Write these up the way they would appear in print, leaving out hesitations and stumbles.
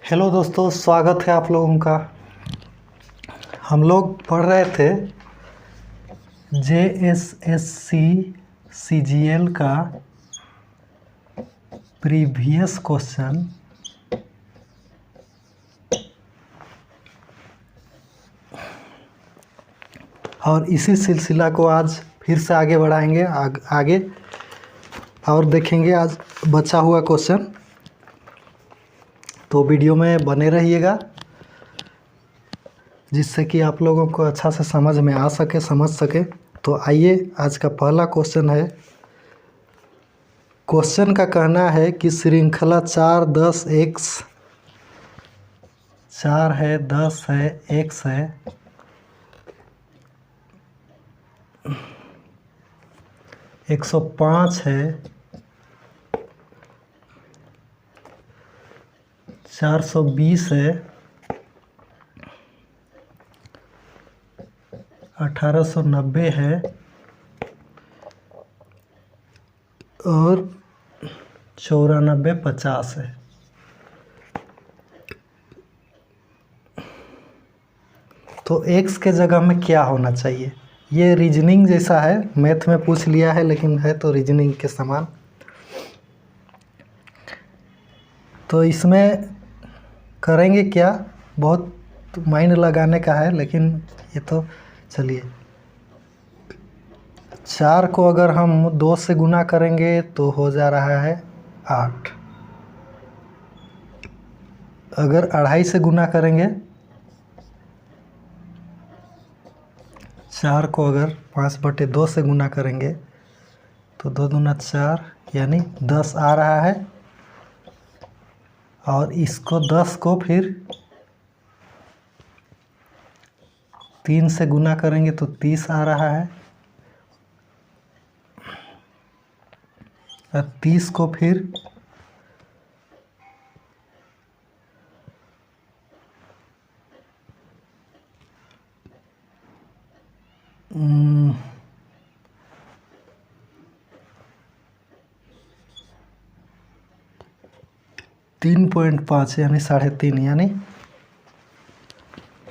Hello दोस्तों, स्वागत है आप लोगों का। हम लोग पढ़ रहे थे JSSC CGL का प्रीवियस क्वेश्चन और इसी सिलसिला को आज फिर से आगे बढ़ाएंगे आगे और देखेंगे आज बचा हुआ क्वेश्चन। तो वीडियो में बने रहिएगा जिससे कि आप लोगों को अच्छा से समझ में आ सके, समझ सके। तो आइए, आज का पहला क्वेश्चन है। क्वेश्चन का कहना है कि श्रृंखला 4, 10, x 4 है, 10 है, x है, 105 है, 420 है, 1890 है और 9450 है। तो x के जगह में क्या होना चाहिए? ये रीजनिंग जैसा है, मैथ में पूछ लिया है लेकिन है तो रीजनिंग के समान। तो इसमें करेंगे क्या, बहुत माइंड लगाने का है, लेकिन ये तो चलिए। 4 को अगर हम 2 से गुना करेंगे तो हो जा रहा है 8। अगर 2.5 से गुना करेंगे, 4 को अगर 5/2 से गुना करेंगे तो 2 दूना 4 यानी 10 आ रहा है। और इसको 10 को फिर 3 से गुना करेंगे तो 30 आ रहा है। और 30 को फिर 3.5 यानी 3.5 यानी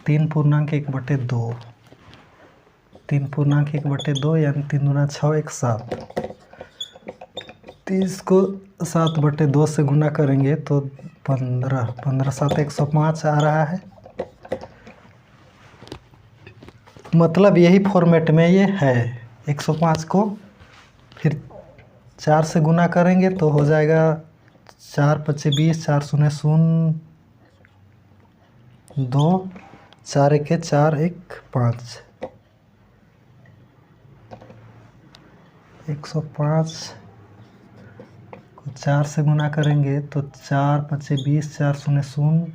3.1/2। 3.1/2 यानी 3 दूना 6, 1 7। 30 को 7/2 से गुना करेंगे तो 15। 15 7 105 आ रहा है। मतलब यही फॉर्मेट में ये है। 105 को फिर 4 से गुना करेंगे तो हो जाएगा 4 5 20, 4 0 0 2, 4 1 4 1 5। 105 को 4 से गुना करेंगे तो 4 5 20, 4 0 0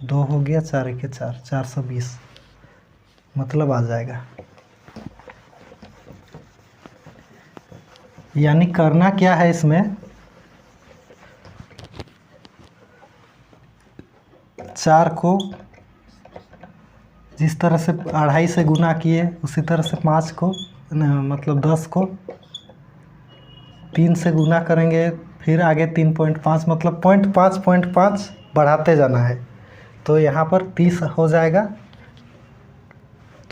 2 हो गया, 4 1 4, 420 मतलब आ जाएगा। यानी करना क्या है इसमें, 4 को जिस तरह से 2.5 से गुना किए उसी तरह से 5 को मतलब 10 को 3 से गुना करेंगे, फिर आगे 3.5 मतलब 0.5 बढ़ाते जाना है। तो यहाँ पर 30 हो जाएगा।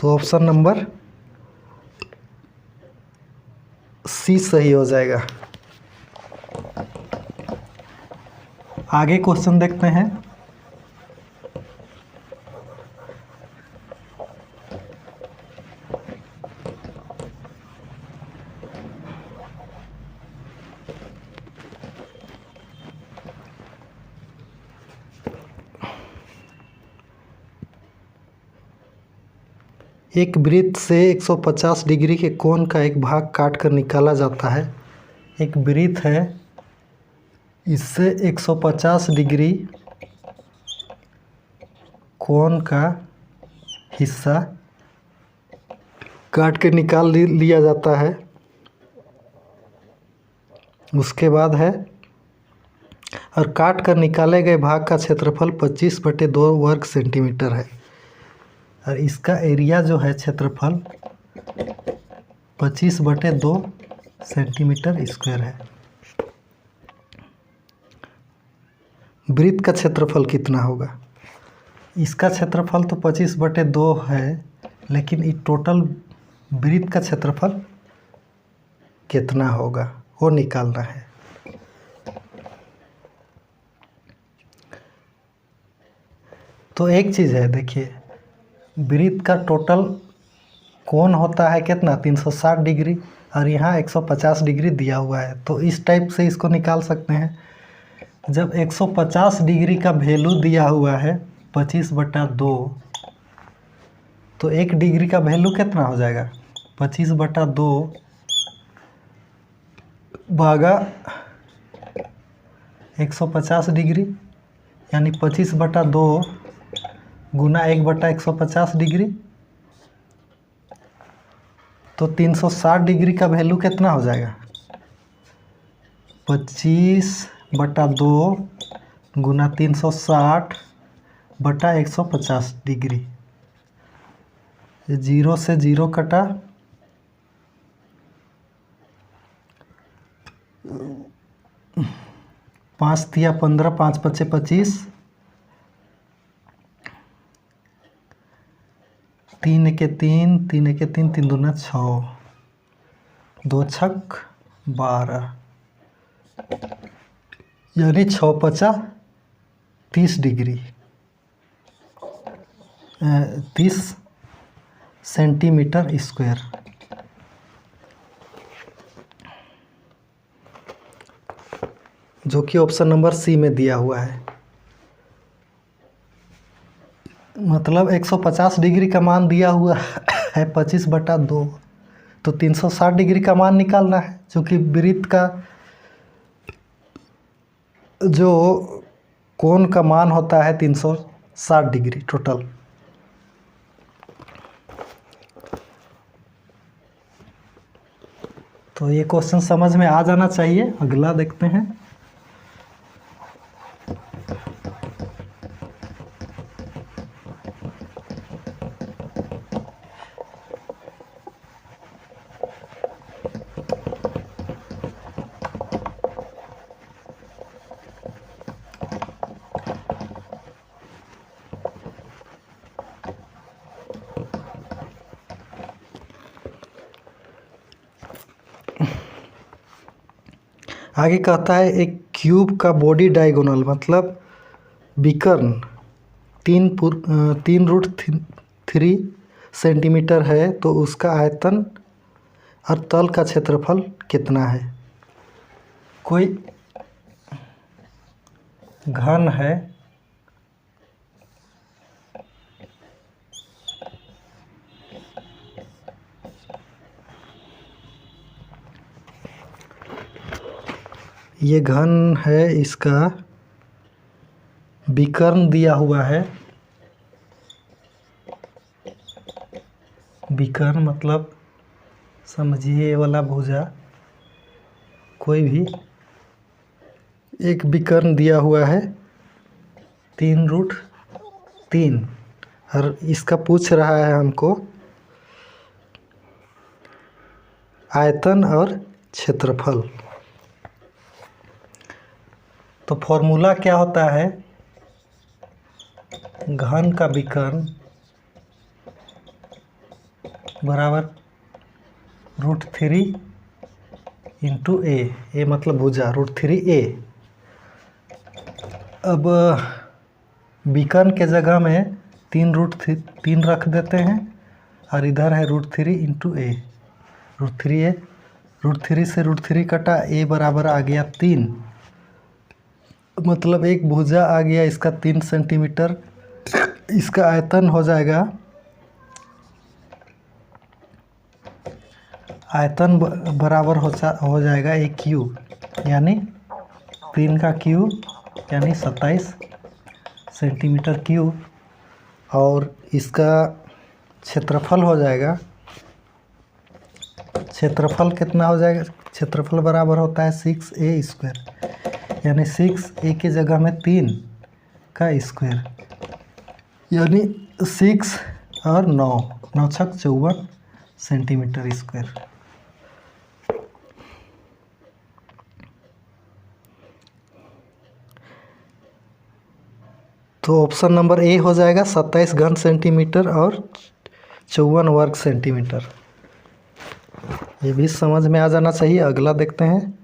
तो ऑप्शन नंबर सी सही हो जाएगा। आगे क्वेश्चन देखते हैं। एक वृत्त से 150 डिग्री के कोण का एक भाग काट कर निकाला जाता है। एक वृत्त है, इससे 150 डिग्री कोण का हिस्सा काट के निकाल लिया जाता है। उसके बाद है, और काट कर निकाले गए भाग का क्षेत्रफल 25/2 वर्ग सेंटीमीटर है। और इसका एरिया जो है क्षेत्रफल 25/2 सेंटीमीटर स्क्वायर है। वृत्त का क्षेत्रफल कितना होगा। इसका क्षेत्रफल तो 25/2 है, लेकिन ये टोटल वृत्त का क्षेत्रफल कितना होगा वो निकालना है। तो एक चीज़ है, देखिए वृत्त का टोटल कोण होता है कितना 360 डिग्री, और यहाँ 150 डिग्री दिया हुआ है। तो इस टाइप से इसको निकाल सकते हैं। जब 150 डिग्री का वैल्यू दिया हुआ है 25/2, तो 1 डिग्री का वैल्यू कितना हो जाएगा 25/2 भागा 150 डिग्री, यानी 25/2 गुना 1/150 डिग्री। तो 360 डिग्री का वैल्यू कितना हो जाएगा 25/2 गुना 360/150 डिग्री। 0 से 0 कटा, 5 तिया 15, 5 पचे 25, 3 एके 3, 3 एके 3, 3 दूना 6, 2 छक 12, यानी 6 पचा 30 डिग्री, 30 सेंटीमीटर स्क्वायर। जो कि ऑप्शन नंबर सी में दिया हुआ है। मतलब 150 डिग्री का मान दिया हुआ है 25/2, तो 360 डिग्री का मान निकालना है, जो कि वृत्त का जो कोण का मान होता है 360 डिग्री टोटल। तो ये क्वेश्चन समझ में आ जाना चाहिए। अगला देखते हैं। आगे कहता है एक क्यूब का बॉडी डायगोनल मतलब विकर्ण 3√3 सेंटीमीटर है, तो उसका आयतन और तल का क्षेत्रफल कितना है। कोई घन है, ये घन है, इसका विकर्ण दिया हुआ है। विकर्ण मतलब समझिए ये वाला भुजा, कोई भी एक विकर्ण दिया हुआ है 3√3, और इसका पूछ रहा है हमको आयतन और क्षेत्रफल। तो फॉर्मूला क्या होता है, घन का विकर्ण बराबर √3 इंटू ए मतलब भुजा √3a। अब विकर्ण के जगह में 3√3 रख देते हैं, और इधर है √3 इंटू ए, √3a, √3 से √3 कटा, ए बराबर आ गया 3, मतलब एक भुजा आ गया इसका 3 सेंटीमीटर। इसका आयतन हो जाएगा, आयतन बराबर हो जाएगा एक क्यूब, यानी 3 का क्यूब यानी 27 सेंटीमीटर क्यूब। और इसका क्षेत्रफल हो जाएगा, क्षेत्रफल कितना हो जाएगा, क्षेत्रफल बराबर होता है 6a², यानी 6a की जगह में 3 का स्क्वायर, यानी 6 और 9, 9 छक 54 सेंटीमीटर स्क्वायर। तो ऑप्शन नंबर ए हो जाएगा 27 घन सेंटीमीटर और 54 वर्ग सेंटीमीटर। ये भी समझ में आ जाना चाहिए। अगला देखते हैं।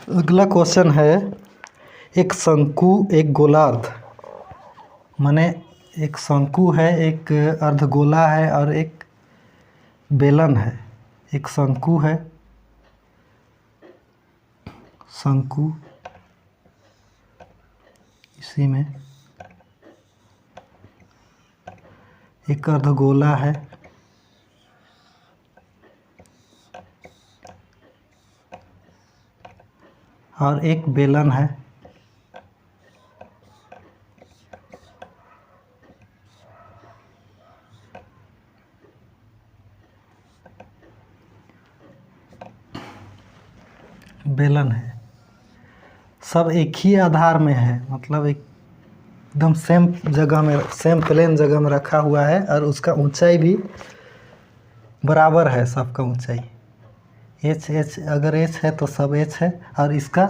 अगला क्वेश्चन है, एक शंकु, एक गोलार्ध, माने एक शंकु है, एक अर्धगोला है और एक बेलन है। एक शंकु है, शंकु इसी में, एक अर्धगोला है, और एक बेलन है। बेलन है, सब एक ही आधार में है, मतलब एकदम सेम जगह में, सेम प्लेन जगह में रखा हुआ है और उसका ऊंचाई भी बराबर है, सबका ऊंचाई एच एच, अगर एच है तो सब एच है, और इसका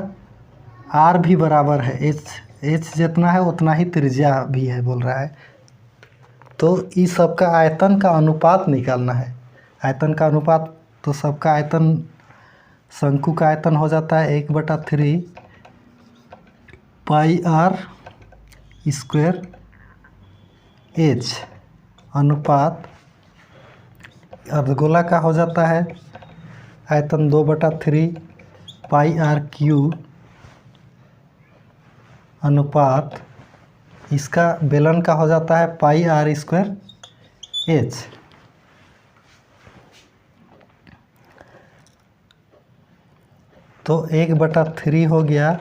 आर भी बराबर है। एच जितना है उतना ही त्रिज्या भी है बोल रहा है। तो इस सब का आयतन का अनुपात निकालना है। आयतन का अनुपात, तो सबका आयतन, शंकु का आयतन हो जाता है 1/3 पाई आर स्क्वायर एच, अनुपात अर्धगोला का हो जाता है आयतन 2/3 पाई आर क्यू, अनुपात इसका बेलन का हो जाता है पाई आर स्क्वायर एच। तो 1/3 हो गया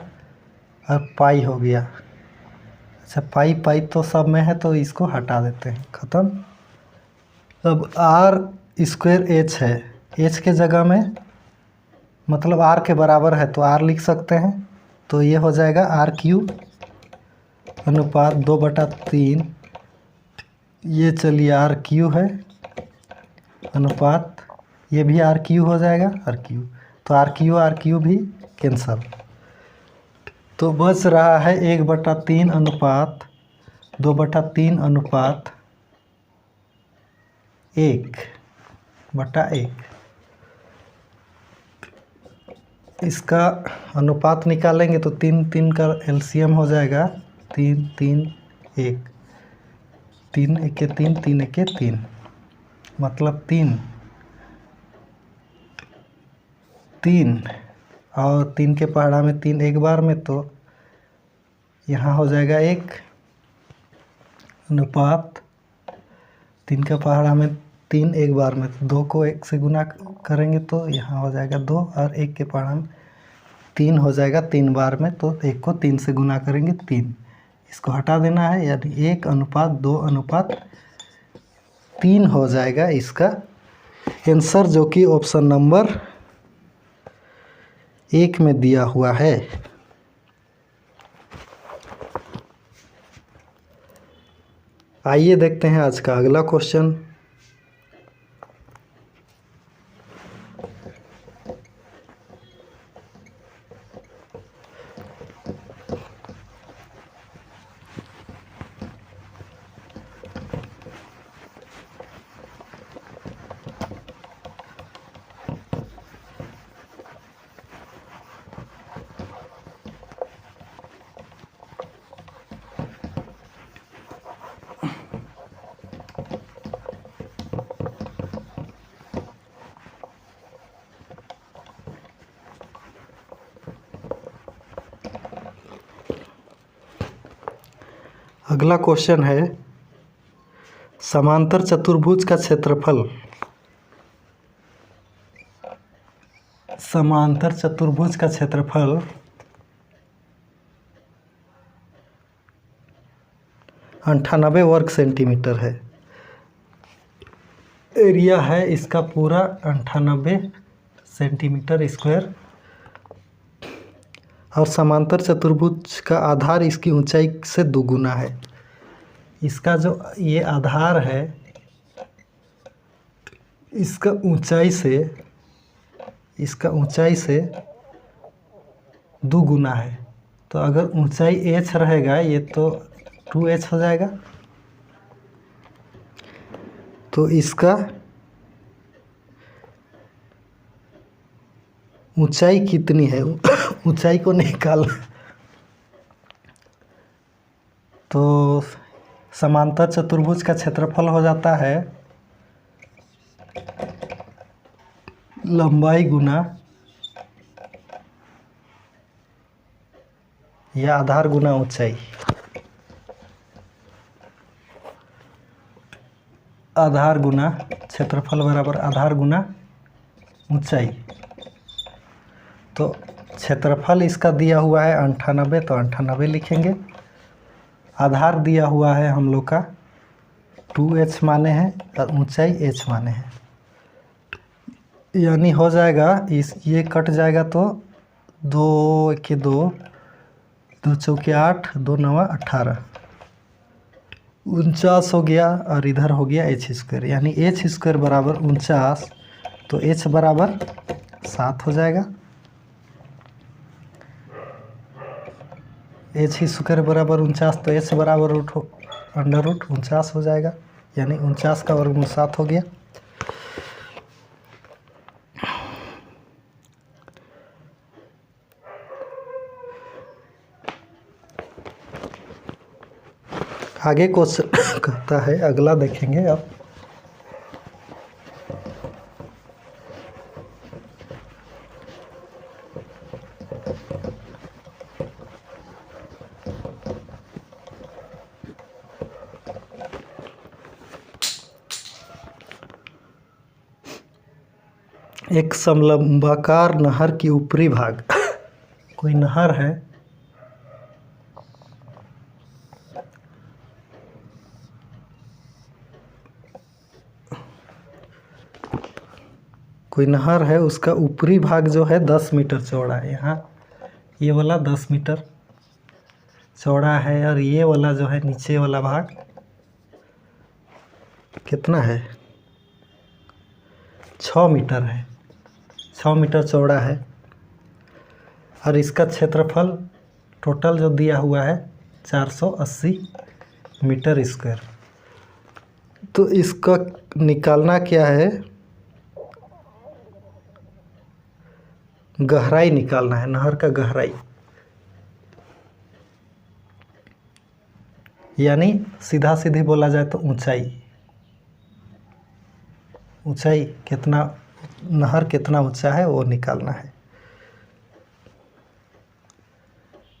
और पाई हो गया। अच्छा, पाई पाई तो सब में है, तो इसको हटा देते हैं, ख़त्म। अब आर स्क्वायर एच है, एच के जगह में मतलब आर के बराबर है तो आर लिख सकते हैं। तो ये हो जाएगा आर क्यू अनुपात 2/3, ये चलिए आर क्यू है, अनुपात ये भी आर क्यू हो जाएगा, आर क्यू, तो आर क्यू भी कैंसल। तो बच रहा है 1/3 अनुपात 2/3 अनुपात 1/1। इसका अनुपात निकालेंगे तो 3 का एलसीएम हो जाएगा 3 3 1, 3 1 3, 3 1 3, मतलब 3 और 3 के पहाड़ा में 3 एक बार में, तो यहाँ हो जाएगा 1 अनुपात 3 का पहाड़ा में 3 एक बार में, 2 को 1 से गुना करेंगे तो यहाँ हो जाएगा 2, और 1 के पहाड़ा में 3 हो जाएगा 3 बार में, तो 1 को 3 से गुना करेंगे 3, इसको हटा देना है, यानी 1/2/3 हो जाएगा इसका आंसर, जो कि ऑप्शन नंबर 1 में दिया हुआ है। आइए देखते हैं आज का अगला क्वेश्चन। अगला क्वेश्चन है, समांतर चतुर्भुज का क्षेत्रफल, समांतर चतुर्भुज का क्षेत्रफल 98 वर्ग सेंटीमीटर है। एरिया है इसका पूरा 98 सेंटीमीटर स्क्वायर। और समांतर चतुर्भुज का आधार इसकी ऊंचाई से दोगुना है। इसका जो ये आधार है इसका ऊंचाई से दोगुना है। तो अगर ऊंचाई h रहेगा ये तो 2h हो जाएगा। तो इसका ऊंचाई कितनी है ऊंचाई को निकालना। तो समांतर चतुर्भुज का क्षेत्रफल हो जाता है लंबाई गुना या आधार गुना ऊंचाई। आधार गुना क्षेत्रफल बराबर आधार गुना ऊंचाई। तो क्षेत्रफल इसका दिया हुआ है 98, तो 98 लिखेंगे। आधार दिया हुआ है हम लोग का 2h माने हैं और ऊंचाई h माने हैं। यानी हो जाएगा ये कट जाएगा तो 2 के 2, 2 चौके 8, 2 नवा 18, 49 हो गया। और इधर हो गया h स्क्वायर, यानी h स्क्वायर बराबर 49, तो h बराबर 7 हो जाएगा। h स्क्वायर बराबर 49, तो h बराबर अंडर रूट 49 हो जाएगा, यानी 49 का वर्गमूल 7 हो गया। आगे क्वेश्चन कहता है, अगला देखेंगे अब। एक समलंबाकार नहर की ऊपरी भाग कोई नहर है, उसका ऊपरी भाग जो है 10 मीटर चौड़ा है। यहाँ ये वाला 10 मीटर चौड़ा है और ये वाला जो है नीचे वाला भाग कितना है, 6 मीटर है, 6 मीटर चौड़ा है। और इसका क्षेत्रफल टोटल जो दिया हुआ है 480 मीटर स्क्वायर। तो इसका निकालना क्या है, गहराई निकालना है, नहर का गहराई। यानी सीधा सीधी बोला जाए तो ऊंचाई कितना, नहर कितना ऊंचा है वो निकालना है।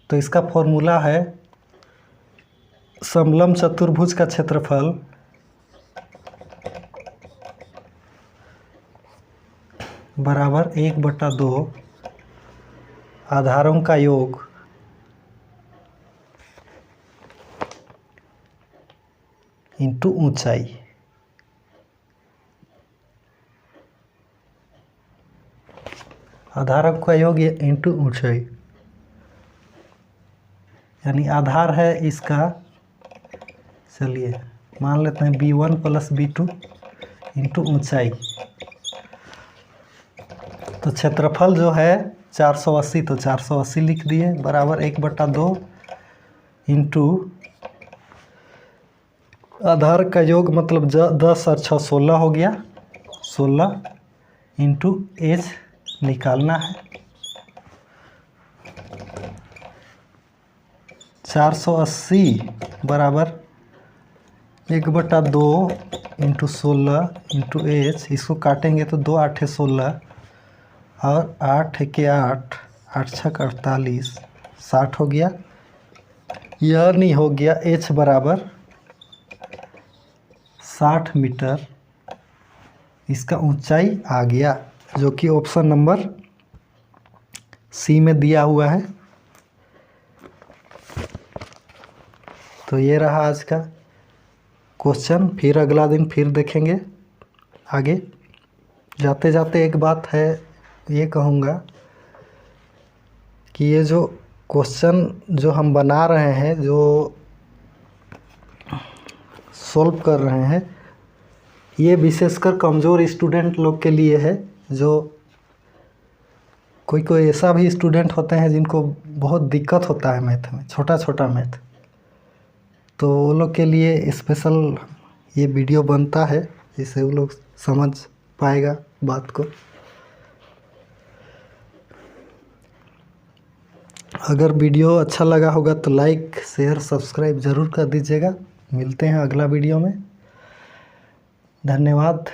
तो इसका फॉर्मूला है समलंब चतुर्भुज का क्षेत्रफल बराबर 1/2 आधारों का योग इंटू ऊंचाई। आधारों का योग इंटू ऊंचाई, यानी आधार है इसका, चलिए मान लेते हैं b1 + b2 इंटू ऊंचाई। तो क्षेत्रफल जो है 480, तो 480 लिख दिए बराबर 1/2 इंटू आधार का योग, मतलब 10 और 6 16 हो गया, 16 इंटू h निकालना है। 480 बराबर 1/2 इंटू 16 इंटू h, इसको काटेंगे तो 2 8 16 और 8 के 8, 8 6 48, 60 हो गया। यानी हो गया h बराबर 60 मीटर। इसका ऊंचाई आ गया, जो कि ऑप्शन नंबर सी में दिया हुआ है। तो ये रहा आज का क्वेश्चन। फिर अगला दिन फिर देखेंगे आगे। जाते जाते एक बात है, ये कहूँगा कि ये जो क्वेश्चन जो हम बना रहे हैं, जो सॉल्व कर रहे हैं, ये विशेषकर कमज़ोर स्टूडेंट लोग के लिए है। जो कोई कोई ऐसा भी स्टूडेंट होते हैं जिनको बहुत दिक्कत होता है मैथ में, छोटा छोटा मैथ, तो वो लोग के लिए स्पेशल ये वीडियो बनता है, जिससे वो लोग समझ पाएगा बात को। अगर वीडियो अच्छा लगा होगा तो लाइक शेयर सब्सक्राइब ज़रूर कर दीजिएगा। मिलते हैं अगला वीडियो में। धन्यवाद।